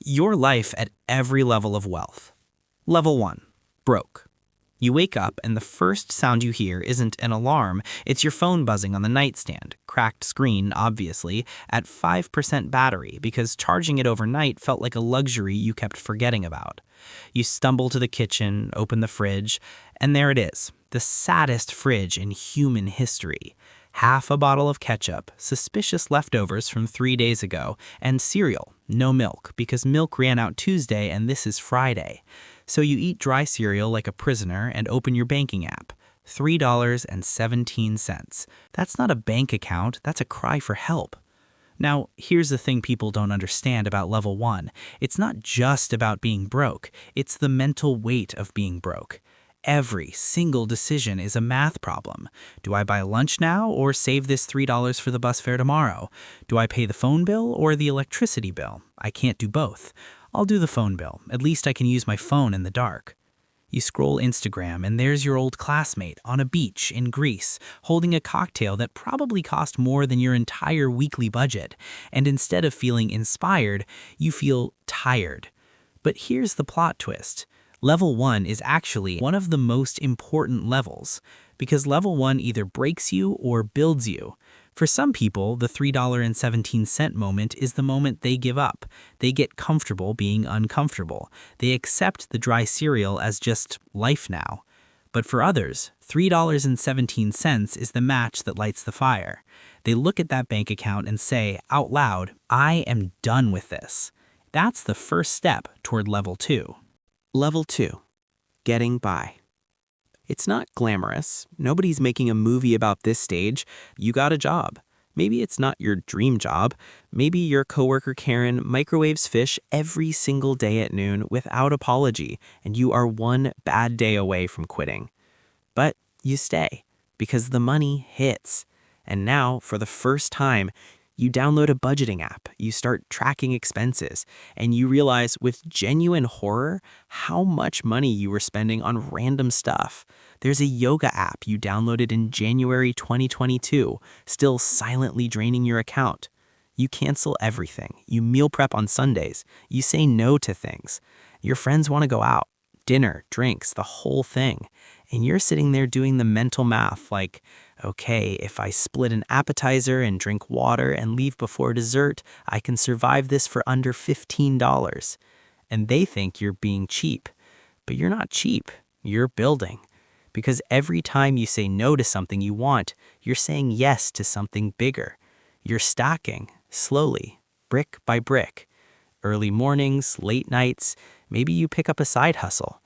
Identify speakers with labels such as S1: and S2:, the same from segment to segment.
S1: Your life at every level of wealth. Level 1. Broke. You wake up and the first sound you hear isn't an alarm, it's your phone buzzing on the nightstand, cracked screen, obviously, at 5% battery because charging it overnight felt like a luxury you kept forgetting about. You stumble to the kitchen, open the fridge, and there it is, the saddest fridge in human history. Half a bottle of ketchup, suspicious leftovers from 3 days ago, and cereal, no milk, because milk ran out Tuesday and this is Friday. So you eat dry cereal like a prisoner and open your banking app. $3.17. That's not a bank account, that's a cry for help. Now, here's the thing people don't understand about level 1. It's not just about being broke, it's the mental weight of being broke. Every single decision is a math problem. Do I buy lunch now or save this $3 for the bus fare tomorrow? Do I pay the phone bill or the electricity bill? I can't do both. I'll do the phone bill. At least I can use my phone in the dark. You scroll Instagram and there's your old classmate on a beach in Greece holding a cocktail that probably cost more than your entire weekly budget. And instead of feeling inspired, you feel tired. But here's the plot twist. Level 1 is actually one of the most important levels because level 1 either breaks you or builds you. For some people, the $3.17 moment is the moment they give up. They get comfortable being uncomfortable. They accept the dry cereal as just life now. But for others, $3.17 is the match that lights the fire. They look at that bank account and say out loud, I am done with this. That's the first step toward level 2.
S2: Level 2. Getting by. It's not glamorous. Nobody's making a movie about this stage. You got a job. Maybe it's not your dream job. Maybe your coworker Karen microwaves fish every single day at noon without apology, and you are one bad day away from quitting. But you stay because the money hits. And now, for the first time, you download a budgeting app, you start tracking expenses, and you realize with genuine horror how much money you were spending on random stuff. There's a yoga app you downloaded in January 2022, still silently draining your account. You cancel everything. You meal prep on Sundays. You say no to things. Your friends want to go out. Dinner, drinks, the whole thing. And you're sitting there doing the mental math like, okay, if I split an appetizer and drink water and leave before dessert, I can survive this for under $15. And they think you're being cheap. But you're not cheap. You're building. Because every time you say no to something you want, you're saying yes to something bigger. You're stacking, slowly, brick by brick. Early mornings, late nights, maybe you pick up a side hustle.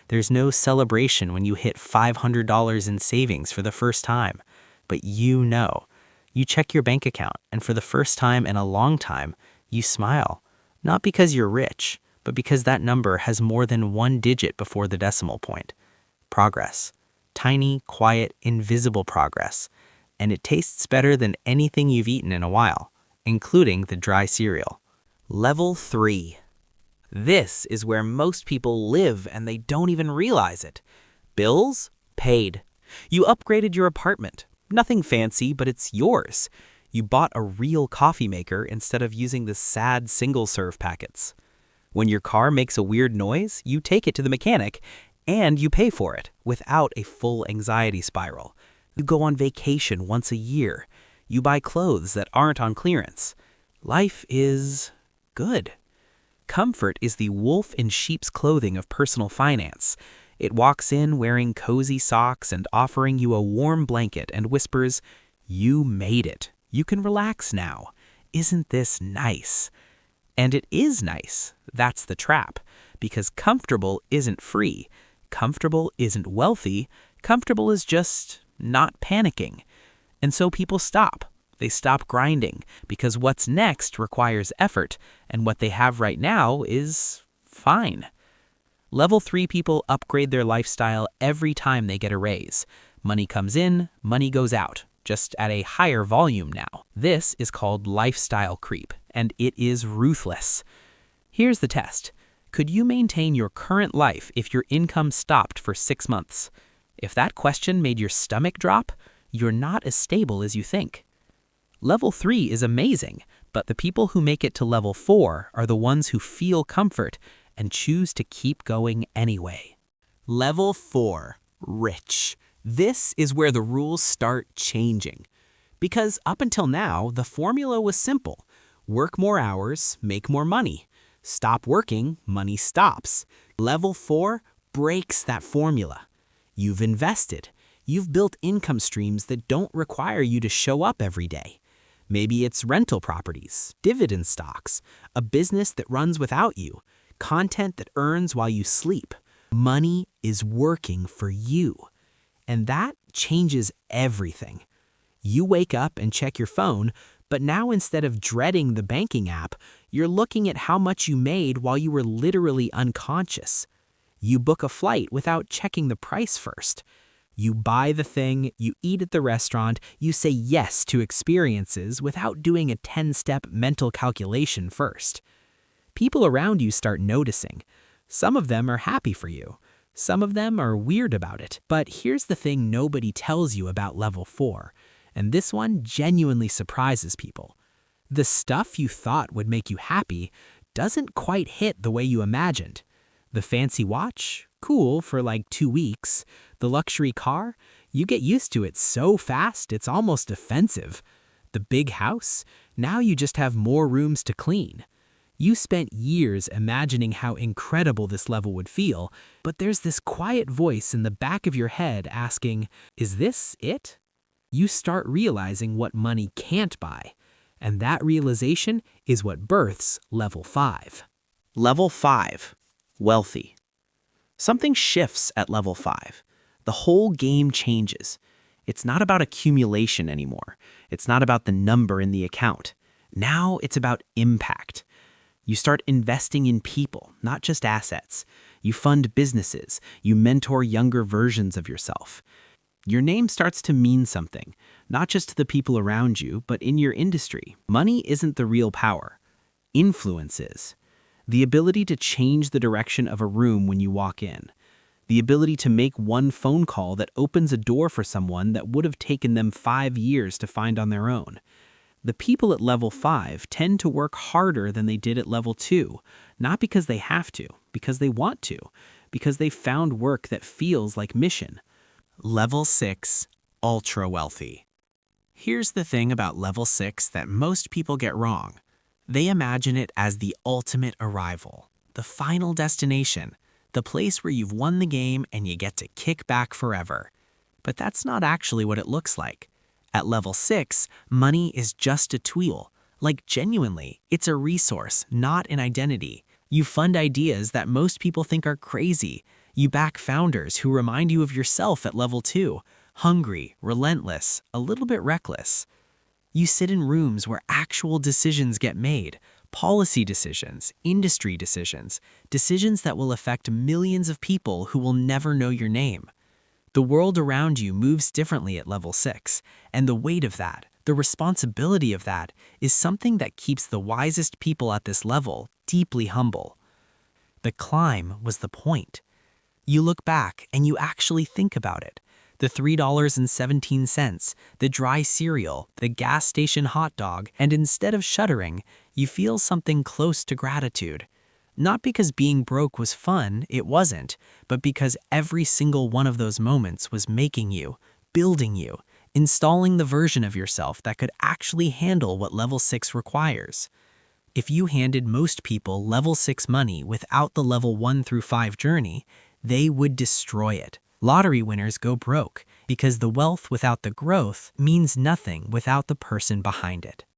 S2: There's no celebration when you hit $500 in savings for the first time. But you know. You check your bank account, and for the first time in a long time, you smile. Not because you're rich, but because that number has more than one digit before the decimal point. Progress. Tiny, quiet, invisible progress. And it tastes better than anything you've eaten in a while, including the dry cereal.
S3: Level 3. This is where most people live and they don't even realize it. Bills? Paid. You upgraded your apartment. Nothing fancy, but it's yours. You bought a real coffee maker instead of using the sad single-serve packets. When your car makes a weird noise, you take it to the mechanic and you pay for it without a full anxiety spiral. You go on vacation once a year. You buy clothes that aren't on clearance. Life is good. Comfort is the wolf in sheep's clothing of personal finance. It walks in wearing cozy socks and offering you a warm blanket and whispers, "You made it. You can relax now. Isn't this nice?" And it is nice. That's the trap. Because comfortable isn't free. Comfortable isn't wealthy. Comfortable is just not panicking. And so people stop. They stop grinding because what's next requires effort, and what they have right now is fine. Level 3 people upgrade their lifestyle every time they get a raise. Money comes in, money goes out, just at a higher volume now. This is called lifestyle creep, and it is ruthless. Here's the test. Could you maintain your current life if your income stopped for 6 months? If that question made your stomach drop, you're not as stable as you think. Level 3 is amazing But the people who make it to level 4 are the ones who feel comfort and choose to keep going anyway. Level 4, rich. This is where the rules start changing. Because up until now, the formula was simple. Work more hours, make more money. Stop working, money stops. Level 4 breaks that formula. You've invested. You've built income streams that don't require you to show up every day. Maybe it's rental properties, dividend stocks, a business that runs without you, content that earns while you sleep. Money is working for you. And that changes everything. You wake up and check your phone, but now instead of dreading the banking app, you're looking at how much you made while you were literally unconscious. You book a flight without checking the price first. You buy the thing, you eat at the restaurant, you say yes to experiences without doing a 10-step mental calculation first. People around you start noticing. Some of them are happy for you. Some of them are weird about it. But here's the thing nobody tells you about level 4, and this one genuinely surprises people. The stuff you thought would make you happy doesn't quite hit the way you imagined. The fancy watch? Cool for like 2 weeks. The luxury car? You get used to it so fast it's almost offensive. The big house? Now you just have more rooms to clean. You spent years imagining how incredible this level would feel, but there's this quiet voice in the back of your head asking, is this it? You start realizing what money can't buy, and that realization is what births level 5.
S2: Level 5, wealthy. Something shifts at level 5. The whole game changes. It's not about accumulation anymore. It's not about the number in the account. Now it's about impact. You start investing in people, not just assets. You fund businesses. You mentor younger versions of yourself. Your name starts to mean something, not just to the people around you, but in your industry. Money isn't the real power. Influence is. The ability to change the direction of a room when you walk in. The ability to make one phone call that opens a door for someone that would have taken them 5 years to find on their own. The people at level 5 tend to work harder than they did at level 2, not because they have to, because they want to, because they found work that feels like mission.
S3: Level 6, ultra wealthy. Here's the thing about level 6 that most people get wrong. They imagine it as the ultimate arrival, the final destination, the place where you've won the game and you get to kick back forever. But that's not actually what it looks like. At level 6, money is just a tool. Like genuinely, it's a resource, not an identity. You fund ideas that most people think are crazy. You back founders who remind you of yourself at level 2, hungry, relentless, a little bit reckless. You sit in rooms where actual decisions get made, policy decisions, industry decisions, decisions that will affect millions of people who will never know your name. The world around you moves differently at level 6, and the weight of that, the responsibility of that, is something that keeps the wisest people at this level deeply humble. The climb was the point. You look back and you actually think about it. The $3.17, the dry cereal, the gas station hot dog, and instead of shuddering, you feel something close to gratitude. Not because being broke was fun, it wasn't, but because every single one of those moments was making you, building you, installing the version of yourself that could actually handle what level 6 requires. If you handed most people level 6 money without the level 1 through 5 journey, they would destroy it. Lottery winners go broke because the wealth without the growth means nothing without the person behind it.